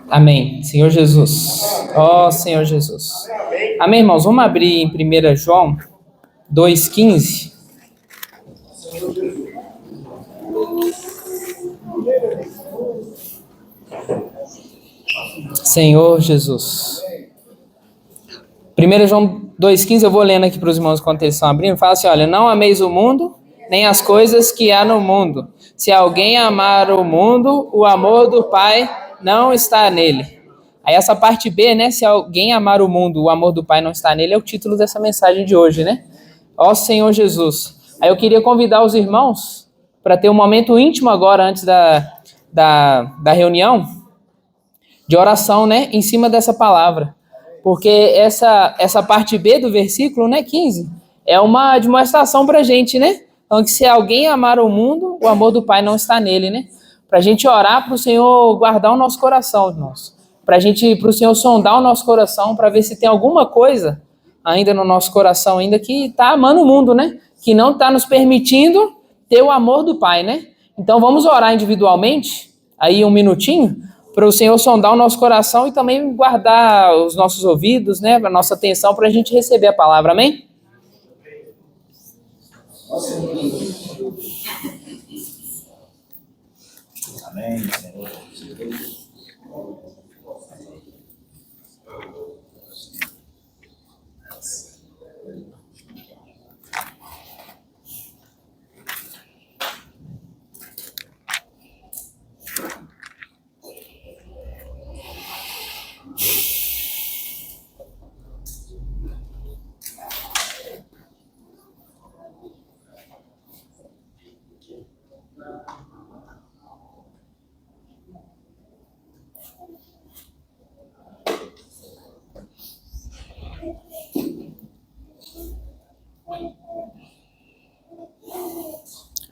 Amém. Senhor Jesus. Ó Senhor Jesus. Amém, irmãos. Vamos abrir em 1 João 2,15. Senhor Jesus. 1 João 2,15, eu vou lendo aqui para os irmãos enquanto eles estão abrindo. Fala assim, olha, não ameis o mundo, nem as coisas que há no mundo. Se alguém amar o mundo, o amor do Pai não está nele. Aí essa parte B, né? Se alguém amar o mundo, o amor do Pai não está nele, é o título dessa mensagem de hoje, né? Ó Senhor Jesus. Aí eu queria convidar os irmãos para ter um momento íntimo agora, antes da reunião, de oração, né? Em cima dessa palavra. Porque essa parte B do versículo, né, 15, é uma demonstração para a gente, né? Então, que se alguém amar o mundo, o amor do Pai não está nele, né? Para a gente orar para o Senhor guardar o nosso coração, irmãos. Para o Senhor sondar o nosso coração, para ver se tem alguma coisa ainda no nosso coração, ainda que está amando o mundo, né? Que não está nos permitindo ter o amor do Pai, né? Então, vamos orar individualmente, aí um minutinho, para o Senhor sondar o nosso coração e também guardar os nossos ouvidos, né, a nossa atenção para a gente receber a palavra, amém? Amém, Senhor.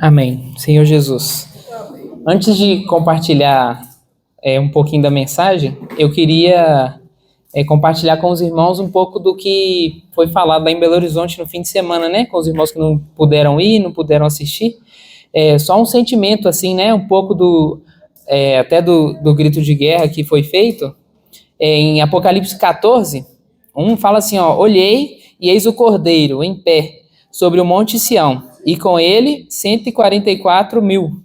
Amém. Senhor Jesus. Antes de compartilhar um pouquinho da mensagem, eu queria compartilhar com os irmãos um pouco do que foi falado lá em Belo Horizonte no fim de semana, né? Com os irmãos que não puderam ir, não puderam assistir. Só um sentimento, assim, né? Um pouco até do grito de guerra que foi feito. Em Apocalipse 14, fala assim, ó, olhei e eis o Cordeiro em pé sobre o monte Sião, e com ele 144 mil,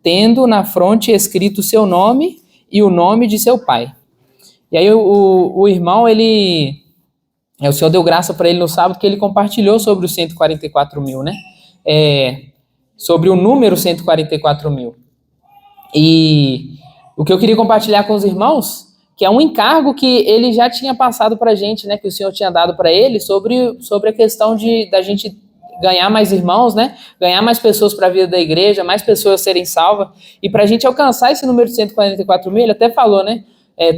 tendo na fronte escrito seu nome e o nome de seu pai. E aí o irmão, o Senhor deu graça para ele no sábado, que ele compartilhou sobre os 144 mil, né? Sobre o número 144 mil. E o que eu queria compartilhar com os irmãos, que é um encargo que ele já tinha passado para a gente, né? Que o Senhor tinha dado para ele sobre a questão da gente ganhar mais irmãos, né? Ganhar mais pessoas para a vida da igreja, mais pessoas serem salvas. E para a gente alcançar esse número de 144 mil, ele até falou, né?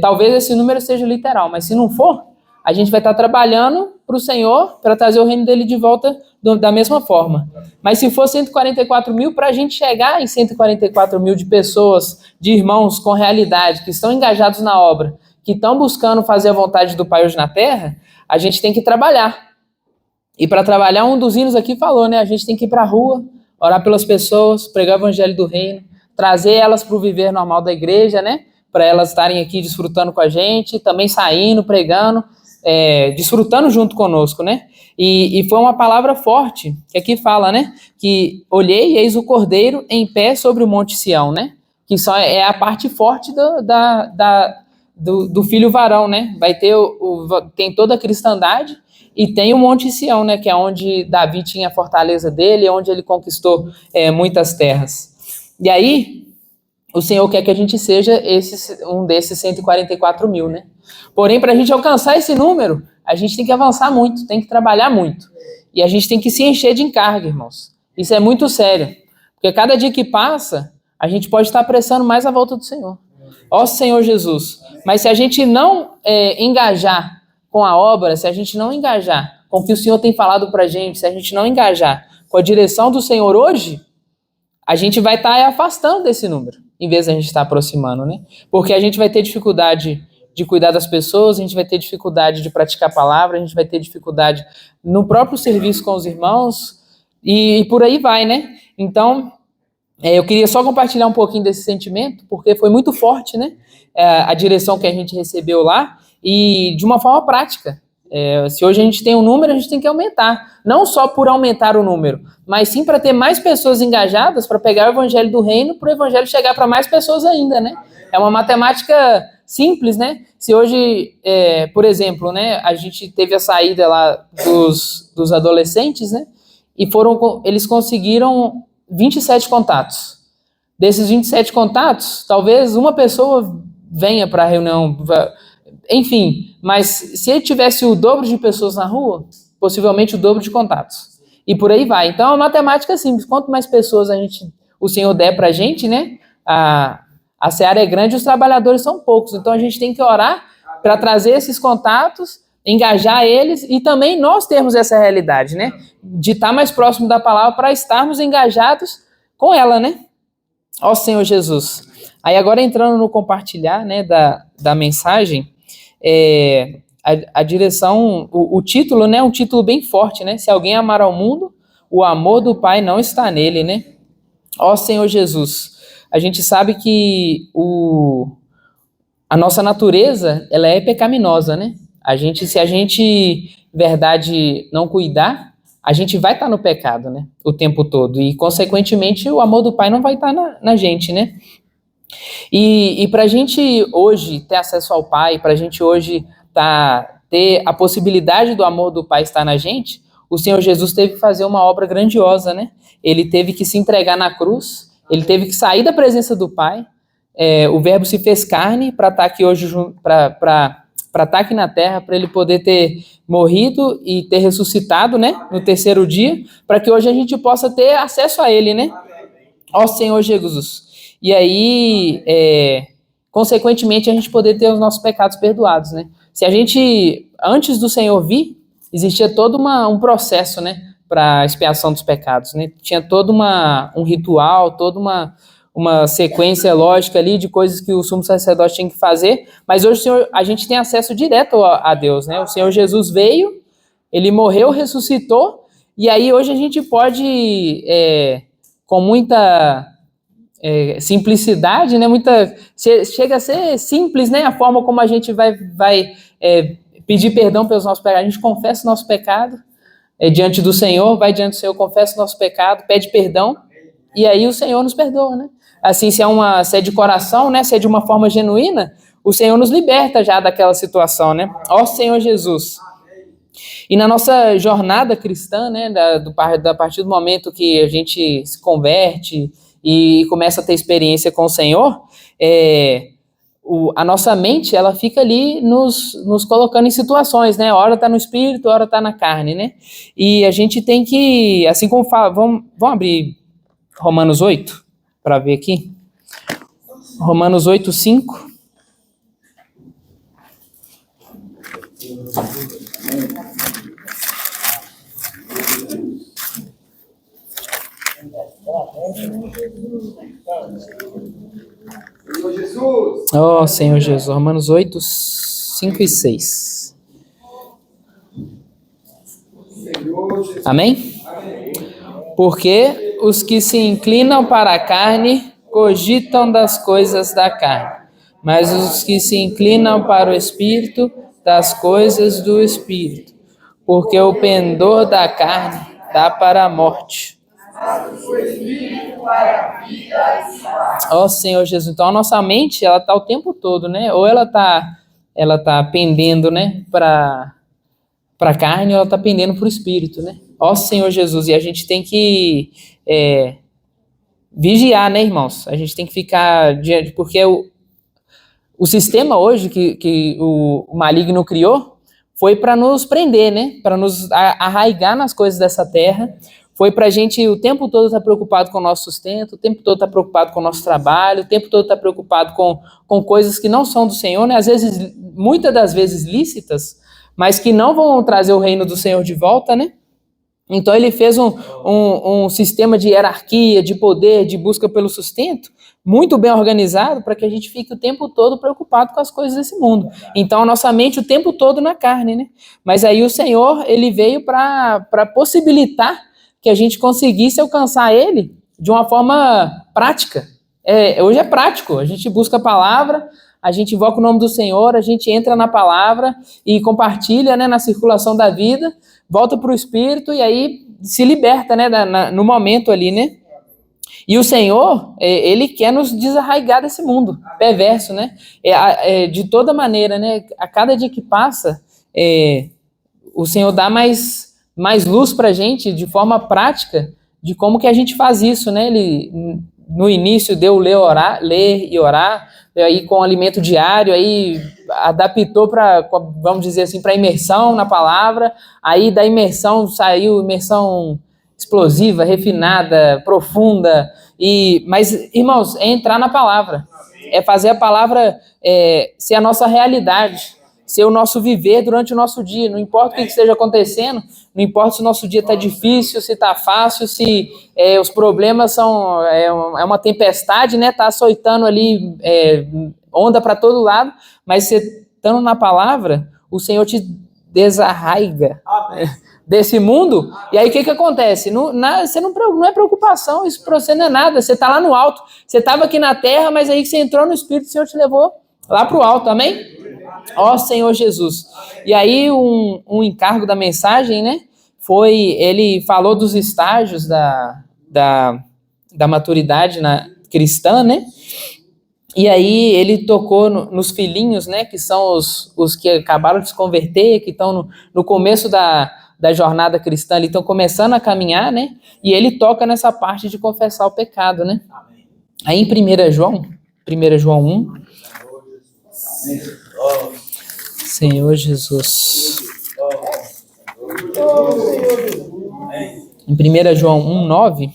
Talvez esse número seja literal, mas se não for, a gente vai estar trabalhando para o Senhor, para trazer o reino dele de volta da mesma forma. Mas se for 144 mil, para a gente chegar em 144 mil de pessoas, de irmãos com realidade, que estão engajados na obra, que estão buscando fazer a vontade do Pai hoje na terra, a gente tem que trabalhar. E para trabalhar, um dos hinos aqui falou, né? A gente tem que ir para a rua, orar pelas pessoas, pregar o evangelho do reino, trazer elas para o viver normal da igreja, né? Para elas estarem aqui desfrutando com a gente, também saindo, pregando, desfrutando junto conosco, né? E foi uma palavra forte, que aqui fala, né? Que olhei e eis o Cordeiro em pé sobre o monte Sião, né? Que só é a parte forte do filho varão, né? Vai ter tem toda a cristandade, e tem o Monte Sião, né, que é onde Davi tinha a fortaleza dele, onde ele conquistou muitas terras. E aí, o Senhor quer que a gente seja um desses 144 mil, né? Porém, para a gente alcançar esse número, a gente tem que avançar muito, tem que trabalhar muito. E a gente tem que se encher de encargo, irmãos. Isso é muito sério. Porque cada dia que passa, a gente pode estar apressando mais a volta do Senhor. Ó Senhor Jesus. Mas se a gente não engajar com a obra, se a gente não engajar com o que o Senhor tem falado pra gente, se a gente não engajar com a direção do Senhor hoje, a gente vai estar afastando desse número, em vez de a gente estar aproximando, né? Porque a gente vai ter dificuldade de cuidar das pessoas, a gente vai ter dificuldade de praticar a palavra, a gente vai ter dificuldade no próprio serviço com os irmãos, e por aí vai, né? Então, eu queria só compartilhar um pouquinho desse sentimento, porque foi muito forte, né? a direção que a gente recebeu lá e de uma forma prática. Se hoje a gente tem um número, a gente tem que aumentar. Não só por aumentar o número, mas sim para ter mais pessoas engajadas, para pegar o evangelho do reino, para o evangelho chegar para mais pessoas ainda, né? É uma matemática simples, né? Se hoje, por exemplo, né, a gente teve a saída lá dos adolescentes, né? E eles conseguiram 27 contatos. Desses 27 contatos, talvez uma pessoa venha para a reunião, enfim, mas se ele tivesse o dobro de pessoas na rua, possivelmente o dobro de contatos. E por aí vai. Então, é uma matemática simples. Quanto mais pessoas o Senhor der para a gente, né? A seara é grande e os trabalhadores são poucos. Então, a gente tem que orar para trazer esses contatos, engajar eles e também nós termos essa realidade, né? De estar mais próximo da palavra para estarmos engajados com ela, né? Ó Senhor Jesus. Aí agora entrando no compartilhar, né, da mensagem, a direção, o título, né, é um título bem forte, né? Se alguém amar ao mundo, o amor do Pai não está nele, né? Ó Senhor Jesus. A gente sabe que a nossa natureza, ela é pecaminosa, né? Se a gente, verdade, não cuidar, a gente vai estar no pecado, né? O tempo todo. E, consequentemente, o amor do Pai não vai estar na gente, né? E para a gente hoje ter acesso ao Pai, para a gente hoje ter a possibilidade do amor do Pai estar na gente, o Senhor Jesus teve que fazer uma obra grandiosa, né? Ele teve que se entregar na cruz, ele teve que sair da presença do Pai, o Verbo se fez carne para estar aqui hoje, para estar aqui na terra, para ele poder ter morrido e ter ressuscitado, né? No terceiro dia, para que hoje a gente possa ter acesso a ele, né? Ó Senhor Jesus. E aí, consequentemente, a gente poder ter os nossos pecados perdoados, né? Se a gente, antes do Senhor vir, existia todo um processo, né? Para a expiação dos pecados, né? Tinha todo um ritual, toda uma sequência lógica ali de coisas que o sumo sacerdote tinha que fazer, mas hoje a gente tem acesso direto a Deus, né? O Senhor Jesus veio, ele morreu, ressuscitou, e aí hoje a gente pode, com muita simplicidade, né? Chega a ser simples, né? A forma como a gente vai pedir perdão pelos nossos pecados. A gente confessa o nosso pecado diante do Senhor, vai diante do Senhor, confessa o nosso pecado, pede perdão, e aí o Senhor nos perdoa, né? Assim, se é de coração, né? Se é de uma forma genuína, o Senhor nos liberta já daquela situação, né? Ó Senhor Jesus. E na nossa jornada cristã, né? A partir do momento que a gente se converte e começa a ter experiência com o Senhor, a nossa mente, ela fica ali nos colocando em situações, né? Hora tá no espírito, hora tá na carne, né? E a gente tem que, assim como fala, vamos abrir Romanos 8, para ver aqui. Romanos 8, 5. Ó Senhor Jesus, Romanos 8, 5 e 6. Amém? Porque os que se inclinam para a carne cogitam das coisas da carne, mas os que se inclinam para o Espírito, das coisas do Espírito. Porque o pendor da carne dá para a morte. Ó Senhor Jesus, então a nossa mente, ela tá o tempo todo, né? Ou ela tá pendendo, né, para a carne, ou ela tá pendendo para o Espírito, né? Ó Senhor Jesus, e a gente tem que vigiar, né, irmãos? A gente tem que ficar diante, porque o sistema hoje que o maligno criou foi para nos prender, né? Para nos arraigar nas coisas dessa terra. Foi para a gente o tempo todo estar preocupado com o nosso sustento, o tempo todo estar preocupado com o nosso trabalho, o tempo todo estar preocupado com coisas que não são do Senhor, né? Às vezes, muitas das vezes lícitas, mas que não vão trazer o reino do Senhor de volta, né? Então ele fez um sistema de hierarquia, de poder, de busca pelo sustento, muito bem organizado para que a gente fique o tempo todo preocupado com as coisas desse mundo. Então a nossa mente o tempo todo na carne, né? Mas aí o Senhor, ele veio para possibilitar que a gente conseguisse alcançar ele de uma forma prática. Hoje é prático, a gente busca a palavra, a gente invoca o nome do Senhor, a gente entra na palavra e compartilha, né, na circulação da vida, volta para o Espírito e aí se liberta, né, no momento ali, né? E o Senhor, Ele quer nos desarraigar desse mundo perverso, né? De toda maneira, né? A cada dia que passa, o Senhor dá mais luz para a gente, de forma prática, de como que a gente faz isso, né? Ele, no início, deu ler e orar, aí com alimento diário, aí adaptou para, vamos dizer assim, para imersão na palavra, aí da imersão saiu imersão explosiva, refinada, profunda, mas, irmãos, é entrar na palavra, é fazer a palavra ser a nossa realidade, ser o nosso viver durante o nosso dia, não importa o que esteja acontecendo, não importa se o nosso dia está difícil, se está fácil, se os problemas são uma tempestade, né? Está açoitando ali onda para todo lado, mas você estando na palavra, o Senhor te desarraiga desse mundo, e aí o que acontece? Você não é preocupação, isso para você não é nada, você está lá no alto, você estava aqui na terra, mas aí você entrou no Espírito, o Senhor te levou lá para o alto, amém? Ó Senhor Jesus. E aí um encargo da mensagem, né, ele falou dos estágios da maturidade cristã, né, e aí ele tocou nos filhinhos, né, que são os que acabaram de se converter, que estão no começo da jornada cristã, ali estão começando a caminhar, né, e ele toca nessa parte de confessar o pecado, né. Aí em 1 João 1, Senhor Jesus. Em 1 João 1:9,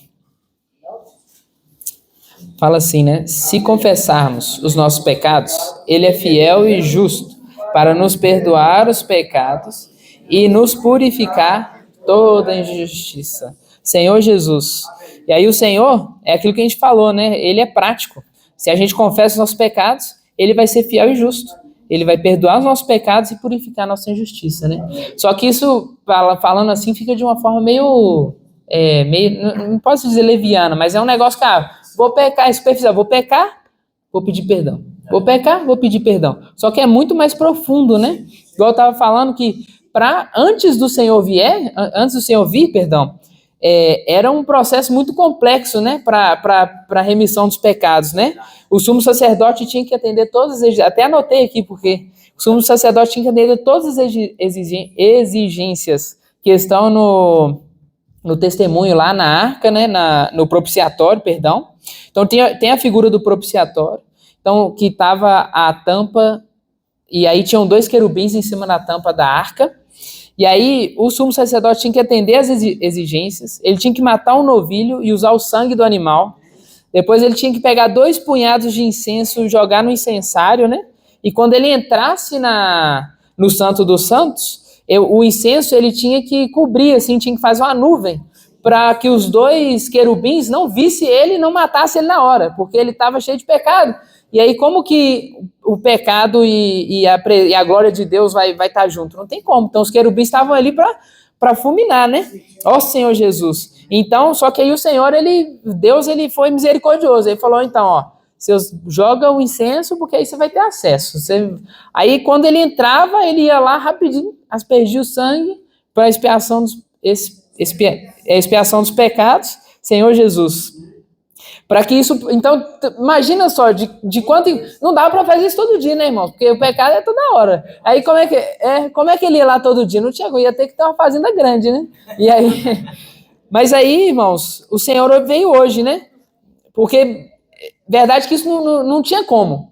fala assim, né? Se confessarmos os nossos pecados, Ele é fiel e justo para nos perdoar os pecados e nos purificar toda injustiça. Senhor Jesus. E aí o Senhor é aquilo que a gente falou, né? Ele é prático. Se a gente confessa os nossos pecados, Ele vai ser fiel e justo. Ele vai perdoar os nossos pecados e purificar a nossa injustiça, né? Só que isso, falando assim, fica de uma forma meio não posso dizer leviana, mas é um negócio que, vou pecar, superficial, vou pecar, vou pedir perdão. Vou pecar, vou pedir perdão. Só que é muito mais profundo, né? Igual eu estava falando que antes do Senhor vir, era um processo muito complexo, né? Para a remissão dos pecados, né? O sumo sacerdote tinha que atender todas as exigências, até anotei aqui, porque o sumo sacerdote tinha que atender todas as exigências que estão no testemunho lá na arca, né? No propiciatório, perdão. Então tem a figura do propiciatório, então que estava a tampa, e aí tinham 2 querubins em cima da tampa da arca. E aí o sumo sacerdote tinha que atender às exigências, ele tinha que matar um novilho e usar o sangue do animal. Depois ele tinha que pegar 2 punhados de incenso e jogar no incensário, né? E quando ele entrasse no Santo dos Santos, o incenso ele tinha que cobrir, assim, tinha que fazer uma nuvem para que os 2 querubins não vissem ele e não matassem ele na hora, porque ele estava cheio de pecado. E aí como que o pecado e a glória de Deus vai estar junto? Não tem como. Então os querubins estavam ali para fulminar, né? Ó Senhor Jesus. Então, só que aí o Senhor, Deus foi misericordioso. Ele falou, então, você joga o incenso, porque aí você vai ter acesso. Aí quando ele entrava, ele ia lá rapidinho, aspergia o sangue para expiação dos pecados, Senhor Jesus. Para que isso, então, imagina só, de quanto, não dá para fazer isso todo dia, né, irmão? Porque o pecado é toda hora. Aí como é que ele ia lá todo dia? Não tinha, ia ter que ter uma fazenda grande, né? E aí, mas aí, irmãos, o Senhor veio hoje, né? Porque, verdade que isso não tinha como.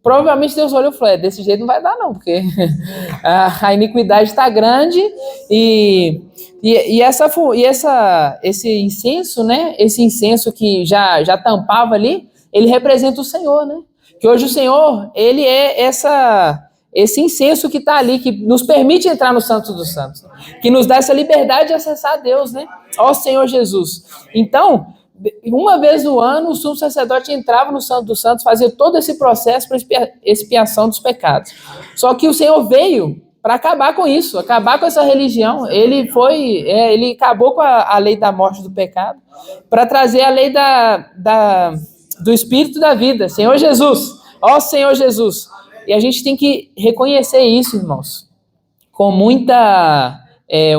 Provavelmente Deus olhou e falou, desse jeito não vai dar não, porque a iniquidade está grande e esse incenso, né? Esse incenso que já tampava ali, ele representa o Senhor, né? Que hoje o Senhor, ele é esse incenso que está ali, que nos permite entrar no Santo dos Santos, que nos dá essa liberdade de acessar a Deus, né? Ó Senhor Jesus. Então, uma vez no ano, o sumo sacerdote entrava no Santo dos Santos, fazia todo esse processo para expiação dos pecados. Só que o Senhor veio para acabar com isso, acabar com essa religião. Ele acabou com a lei da morte do pecado, para trazer a lei do Espírito da vida. Senhor Jesus, Ó Senhor Jesus. E a gente tem que reconhecer isso, irmãos, com muita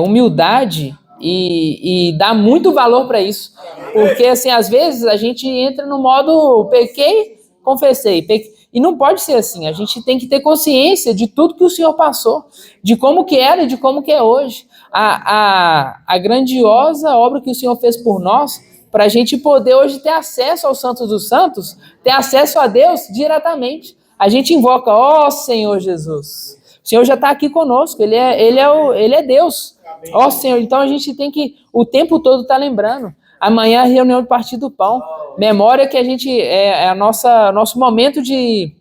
humildade e dar muito valor para isso. Porque, assim, às vezes a gente entra no modo pequei, confessei, pequei. E não pode ser assim. A gente tem que ter consciência de tudo que o Senhor passou, de como que era e de como que é hoje. A grandiosa obra que o Senhor fez por nós, para a gente poder hoje ter acesso ao Santo dos Santos, ter acesso a Deus diretamente. A gente invoca, ó Senhor Jesus. O Senhor já está aqui conosco, Ele é Deus. Ó Senhor, então a gente tem que o tempo todo estar lembrando. Amanhã a reunião do Partir do Pão. Memória que a gente é nosso momento de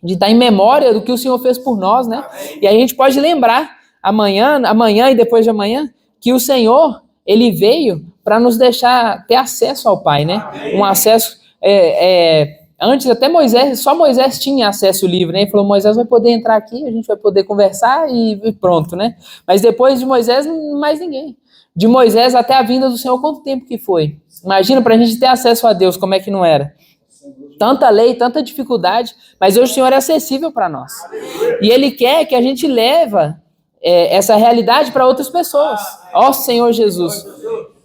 estar em memória do que o Senhor fez por nós, né? E aí a gente pode lembrar amanhã e depois de amanhã, que o Senhor, Ele veio para nos deixar ter acesso ao Pai, né? Um acesso antes até só Moisés tinha acesso livre, né? Ele falou, Moisés vai poder entrar aqui, a gente vai poder conversar e pronto, né? Mas depois de Moisés, mais ninguém. De Moisés até a vinda do Senhor, quanto tempo que foi? Imagina, para a gente ter acesso a Deus, como é que não era? Tanta lei, tanta dificuldade, mas hoje o Senhor é acessível para nós. E Ele quer que a gente leve essa realidade para outras pessoas. Ó Senhor Jesus.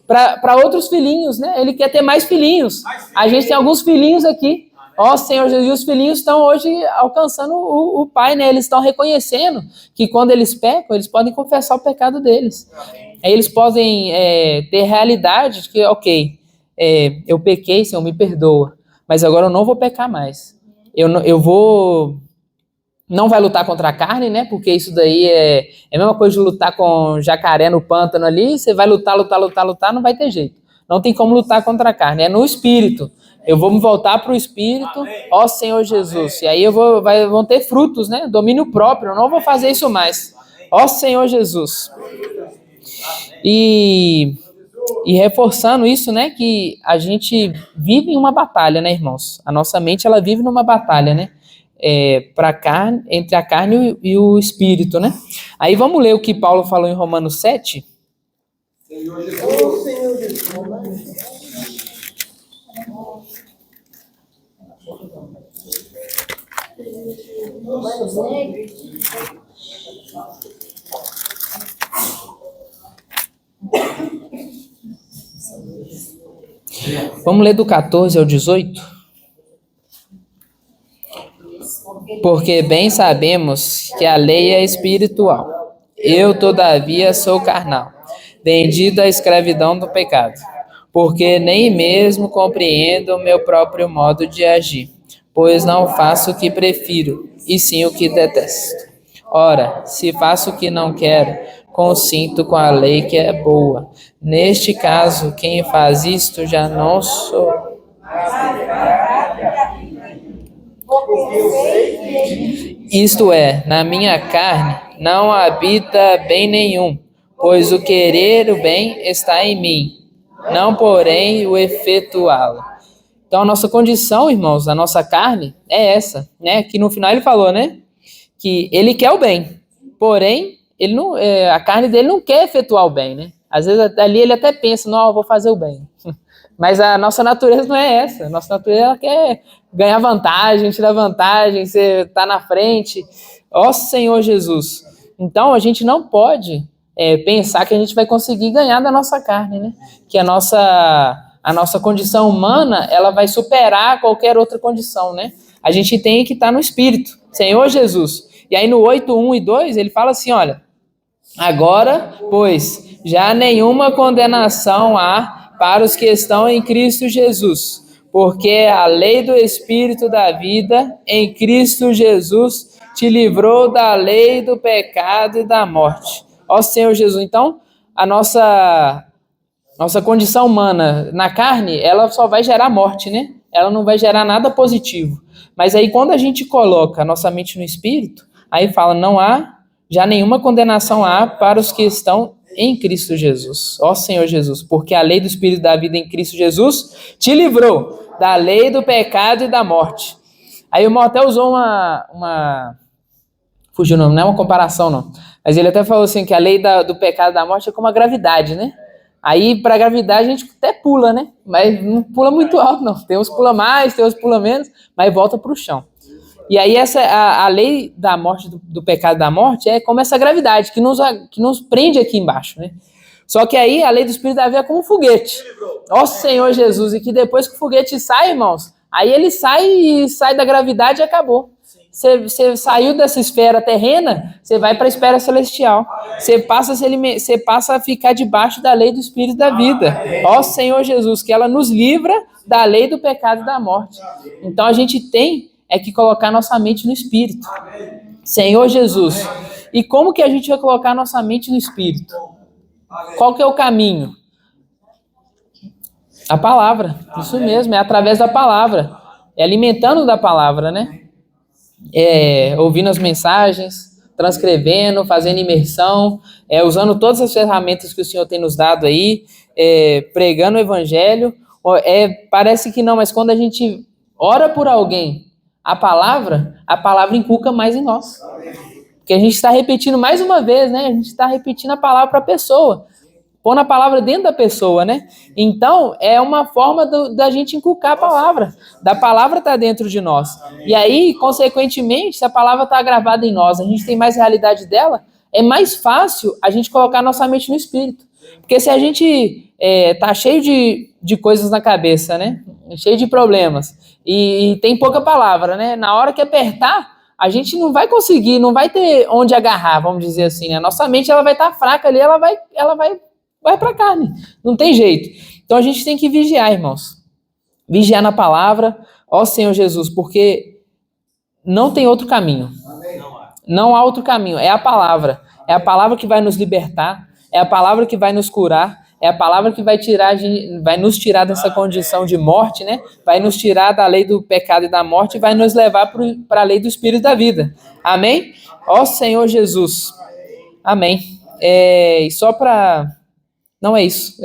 Para outros filhinhos, né? Ele quer ter mais filhinhos. A gente tem alguns filhinhos aqui. Ó Senhor Jesus, e os filhinhos estão hoje alcançando o Pai, né? Eles estão reconhecendo que quando eles pecam, eles podem confessar o pecado deles. Aí eles podem ter realidade de que, ok, eu pequei, Senhor, me perdoa, mas agora eu não vou pecar mais. Eu vou... Não vai lutar contra a carne, né? Porque isso daí é a mesma coisa de lutar com jacaré no pântano ali. Você vai lutar, não vai ter jeito. Não tem como lutar contra a carne, é no espírito. Eu vou me voltar para o espírito, ó Senhor Jesus. E aí vão ter frutos, né? Domínio próprio, eu não vou fazer isso mais. Ó Senhor Jesus. E reforçando isso, né? Que a gente vive em uma batalha, né, irmãos? A nossa mente, ela vive numa batalha, né? Entre a carne e o espírito, né? Aí vamos ler o que Paulo falou em Romanos 7. Senhor Jesus. Senhor Jesus. Vamos ler do 14 ao 18? Porque bem sabemos que a lei é espiritual. Eu, todavia, sou carnal, vendido à escravidão do pecado, porque nem mesmo compreendo o meu próprio modo de agir, pois não faço o que prefiro, e sim o que detesto. Ora, se faço o que não quero, consinto com a lei que é boa. Neste caso, quem faz isto já não sou. Isto é, na minha carne não habita bem nenhum, pois o querer o bem está em mim, não porém o efetuá-lo. Então a nossa condição, irmãos, a nossa carne é essa, né? Que no final ele falou, né? Que ele quer o bem, porém ele não, a carne dele não quer efetuar o bem, né? Às vezes ali ele até pensa, não, eu vou fazer o bem. Mas a nossa natureza não é essa. A nossa natureza ela quer ganhar vantagem, tirar vantagem, você tá na frente. Ó Senhor Jesus. Então a gente não pode pensar que a gente vai conseguir ganhar da nossa carne, né? Que a nossa condição humana ela vai superar qualquer outra condição, né? A gente tem que estar no Espírito. Senhor Jesus. E aí no 8:1 e 2 ele fala assim, olha, agora, pois, já nenhuma condenação há para os que estão em Cristo Jesus, porque a lei do Espírito da vida em Cristo Jesus te livrou da lei do pecado e da morte. Ó Senhor Jesus, então, a nossa condição humana na carne, ela só vai gerar morte, né? Ela não vai gerar nada positivo. Mas aí quando a gente coloca a nossa mente no Espírito, aí fala, não há já nenhuma condenação há para os que estão em Cristo Jesus. Ó Senhor Jesus, porque a lei do Espírito da vida em Cristo Jesus te livrou da lei do pecado e da morte. Aí o irmão até usou fugiu não é uma comparação não, mas ele até falou assim que a lei do pecado e da morte é como a gravidade, né? Aí para a gravidade a gente até pula, né? Mas não pula muito alto não, tem uns pula mais, tem uns pula menos, mas volta para o chão. E aí a lei da morte, do pecado da morte, é como essa gravidade que nos prende aqui embaixo, né? Só que aí a lei do Espírito da vida é como um foguete. Ó Senhor Jesus, e que depois que o foguete sai, irmãos, aí ele sai da gravidade e acabou. Você saiu dessa esfera terrena, você vai para a esfera celestial. Você passa a ficar debaixo da lei do Espírito da vida. Ó Senhor Jesus, que ela nos livra da lei do pecado e da morte. Então a gente tem que colocar nossa mente no Espírito. Senhor Jesus. E como que a gente vai colocar nossa mente no Espírito? Qual que é o caminho? A palavra. Isso mesmo, é através da palavra. É alimentando da palavra, né? Ouvindo as mensagens, transcrevendo, fazendo imersão, usando todas as ferramentas que o Senhor tem nos dado aí, pregando o evangelho. Parece que não, mas quando a gente ora por alguém, a palavra inculca mais em nós. Porque a gente está repetindo mais uma vez, né? A gente está repetindo a palavra para a pessoa. Pondo a palavra dentro da pessoa, né? Então, é uma forma da gente inculcar a palavra. Da palavra estar dentro de nós. E aí, consequentemente, se a palavra está gravada em nós, a gente tem mais realidade dela, é mais fácil a gente colocar nossa mente no Espírito. Porque se a gente tá cheio de coisas na cabeça, né? Cheio de problemas, e tem pouca palavra, né? Na hora que apertar, a gente não vai conseguir, não vai ter onde agarrar, vamos dizer assim, né? Nossa mente ela vai estar fraca ali, ela vai para a carne, não tem jeito. Então a gente tem que vigiar, irmãos. Vigiar na palavra, ó Senhor Jesus, porque não tem outro caminho. Não há outro caminho, é a palavra. É a palavra que vai nos libertar, é a palavra que vai nos curar, é a palavra que vai nos tirar dessa condição de morte, né? Vai nos tirar da lei do pecado e da morte e vai nos levar para a lei do Espírito da vida. Amém? Ó Senhor Jesus. Amém. E só para... Não é isso.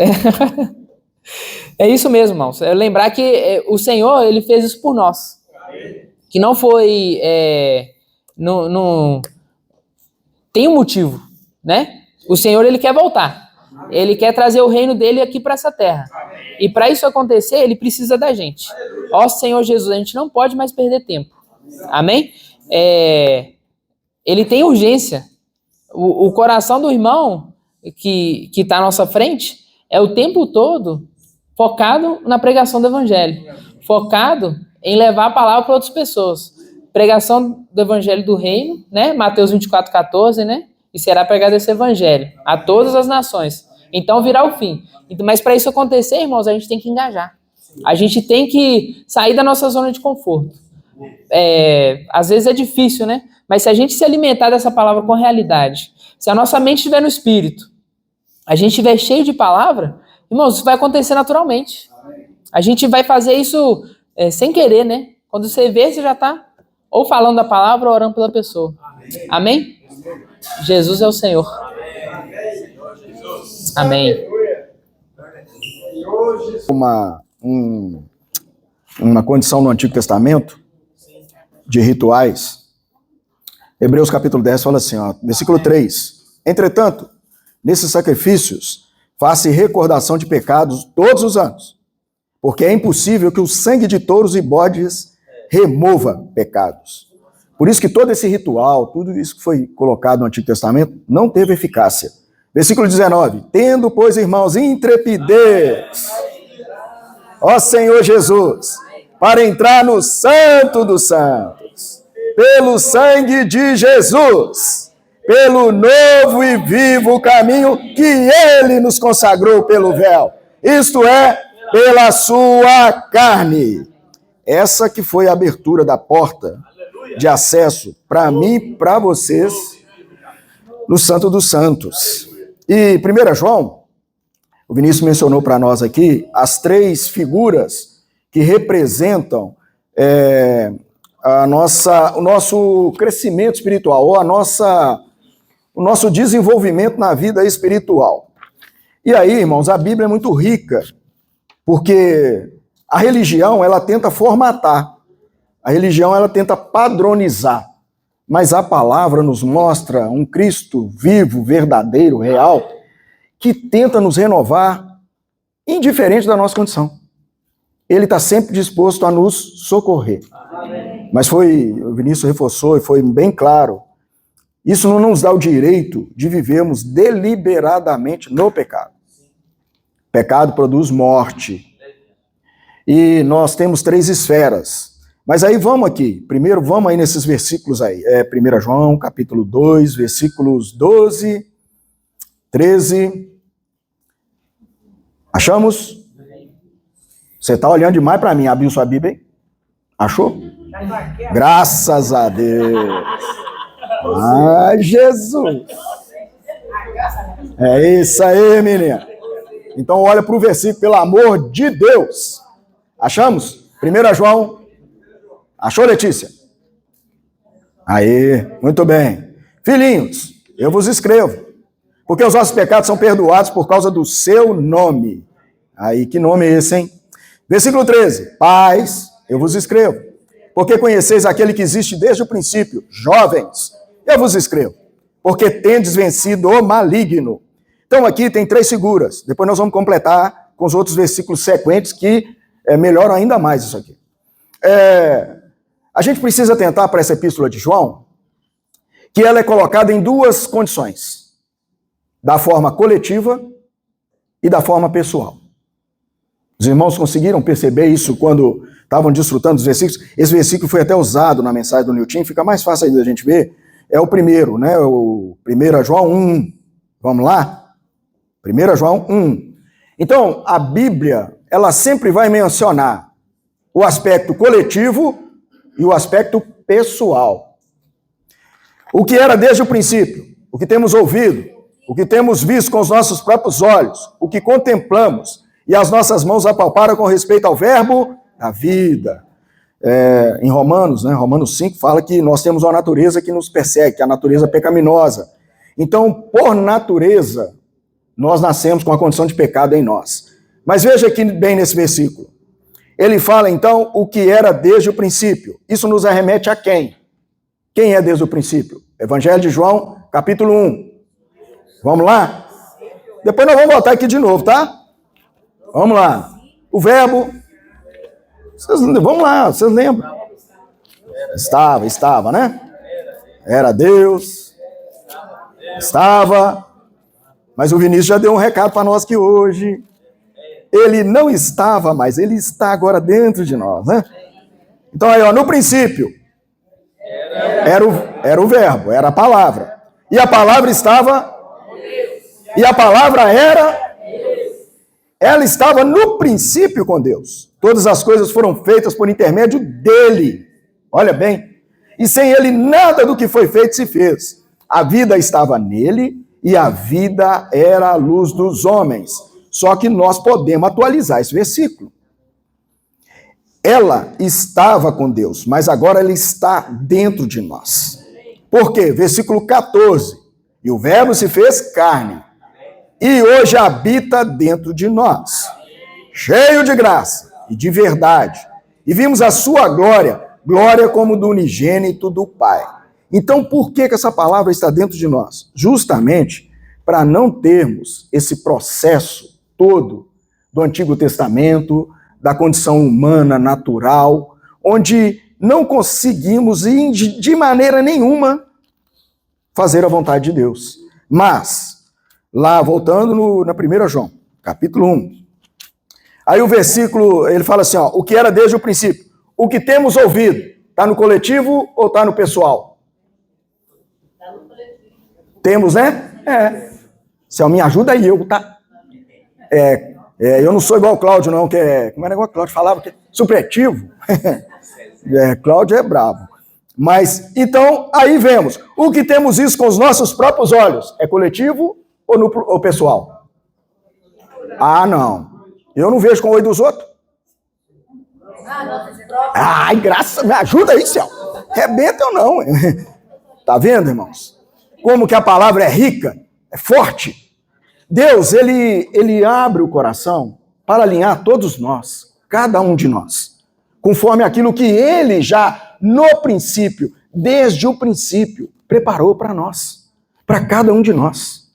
É isso mesmo, irmãos. É lembrar que o Senhor, Ele fez isso por nós. Que não foi... Tem um motivo, né? O Senhor, Ele quer voltar. Ele quer trazer o reino dele aqui para essa terra. E para isso acontecer, Ele precisa da gente. Ó Senhor Jesus, a gente não pode mais perder tempo. Amém? Ele tem urgência. O coração do irmão que está à nossa frente é o tempo todo focado na pregação do evangelho. Focado em levar a palavra para outras pessoas. Pregação do evangelho do reino, né? Mateus 24:14, né? E será pregado esse evangelho a todas as nações. Então virá o fim. Mas para isso acontecer, irmãos, a gente tem que engajar. A gente tem que sair da nossa zona de conforto. Às vezes é difícil, né? Mas se a gente se alimentar dessa palavra com realidade, se a nossa mente estiver no Espírito, a gente estiver cheio de palavra, irmãos, isso vai acontecer naturalmente. A gente vai fazer isso sem querer, né? Quando você vê, você já está ou falando da palavra ou orando pela pessoa. Amém? Jesus é o Senhor. Amém. Uma condição no Antigo Testamento de rituais. Hebreus capítulo 10 fala assim, versículo 3. Entretanto, nesses sacrifícios, faça recordação de pecados todos os anos, porque é impossível que o sangue de touros e bodes remova pecados. Por isso que todo esse ritual, tudo isso que foi colocado no Antigo Testamento, não teve eficácia. Versículo 19. Tendo, pois, irmãos, intrepidez, ó Senhor Jesus, para entrar no Santo dos Santos, pelo sangue de Jesus, pelo novo e vivo caminho que Ele nos consagrou pelo véu, isto é, pela sua carne. Essa que foi a abertura da porta de acesso para mim e para vocês no Santo dos Santos. E 1 João, o Vinícius mencionou para nós aqui as 3 figuras que representam o nosso crescimento espiritual, ou o nosso desenvolvimento na vida espiritual. E aí, irmãos, a Bíblia é muito rica, porque a religião, ela tenta formatar, a religião, ela tenta padronizar, mas a palavra nos mostra um Cristo vivo, verdadeiro, real, que tenta nos renovar, indiferente da nossa condição. Ele está sempre disposto a nos socorrer. Amém. Mas o Vinícius reforçou e foi bem claro. Isso não nos dá o direito de vivermos deliberadamente no pecado. Pecado produz morte. E nós temos 3 esferas. Mas aí vamos aqui. Primeiro vamos aí nesses versículos aí. 1 João, capítulo 2, versículos 12, 13. Achamos? Você está olhando demais para mim. Abriu sua Bíblia aí? Achou? Graças a Deus. Ah, Jesus. É isso aí, menina. Então olha para o versículo, pelo amor de Deus. Achamos? 1 João. Achou, Letícia? Aí, muito bem. Filhinhos, eu vos escrevo, porque os vossos pecados são perdoados por causa do seu nome. Aí, que nome é esse, hein? Versículo 13. Pais, eu vos escrevo, porque conheceis aquele que existe desde o princípio. Jovens, eu vos escrevo, porque tendes vencido o maligno. Então aqui tem 3 figuras. Depois nós vamos completar com os outros versículos sequentes que melhoram ainda mais isso aqui. A gente precisa atentar para essa epístola de João, que ela é colocada em 2 condições. Da forma coletiva e da forma pessoal. Os irmãos conseguiram perceber isso quando estavam desfrutando dos versículos? Esse versículo foi até usado na mensagem do Newton, fica mais fácil aí da gente ver. É o primeiro, né? O 1 João 1. Vamos lá? 1 João 1. Então, a Bíblia, ela sempre vai mencionar o aspecto coletivo e o aspecto pessoal. O que era desde o princípio, o que temos ouvido, o que temos visto com os nossos próprios olhos, o que contemplamos e as nossas mãos apalparam com respeito ao verbo da vida. Em Romanos, né, Romanos 5, fala que nós temos uma natureza que nos persegue, que é a natureza pecaminosa. Então, por natureza, nós nascemos com a condição de pecado em nós. Mas veja aqui bem nesse versículo. Ele fala, então, o que era desde o princípio. Isso nos arremete a quem? Quem é desde o princípio? Evangelho de João, capítulo 1. Vamos lá? Depois nós vamos voltar aqui de novo, tá? Vamos lá. O verbo... vamos lá, vocês lembram? Estava, né? Era Deus. Estava. Mas o Vinícius já deu um recado para nós que hoje ele não estava mais, ele está agora dentro de nós, né? Então aí, ó, no princípio era o verbo, era a palavra. E a palavra estava e a palavra ela estava no princípio com Deus. Todas as coisas foram feitas por intermédio dele. Olha bem. E sem ele nada do que foi feito se fez. A vida estava nele e a vida era a luz dos homens. Só que nós podemos atualizar esse versículo. Ela estava com Deus, mas agora ela está dentro de nós. Por quê? Versículo 14. E o verbo se fez carne. E hoje habita dentro de nós. Cheio de graça e de verdade. E vimos a sua glória, glória como do unigênito do Pai. Então, por que essa palavra está dentro de nós? Justamente para não termos esse processo todo do Antigo Testamento, da condição humana, natural, onde não conseguimos, de maneira nenhuma, fazer a vontade de Deus. Mas, lá, voltando na 1 João, capítulo 1, aí o versículo, ele fala assim, ó, o que era desde o princípio, o que temos ouvido, está no coletivo ou está no pessoal? Está no coletivo. Temos, né? Se me ajuda aí, eu, tá? Eu não sou igual o Cláudio, não, que é... Como é o negócio que o Cláudio falava? Que é supletivo. Cláudio é bravo. Mas, então, aí vemos. O que temos isso com os nossos próprios olhos, é coletivo ou pessoal? Ah, não. Eu não vejo com o olho dos outros. Ai, graça, me ajuda aí, céu. Rebenta ou não. Tá vendo, irmãos? Como que a palavra é rica, é forte. Deus, ele abre o coração para alinhar todos nós, cada um de nós, conforme aquilo que ele já, no princípio, desde o princípio, preparou para nós, para cada um de nós.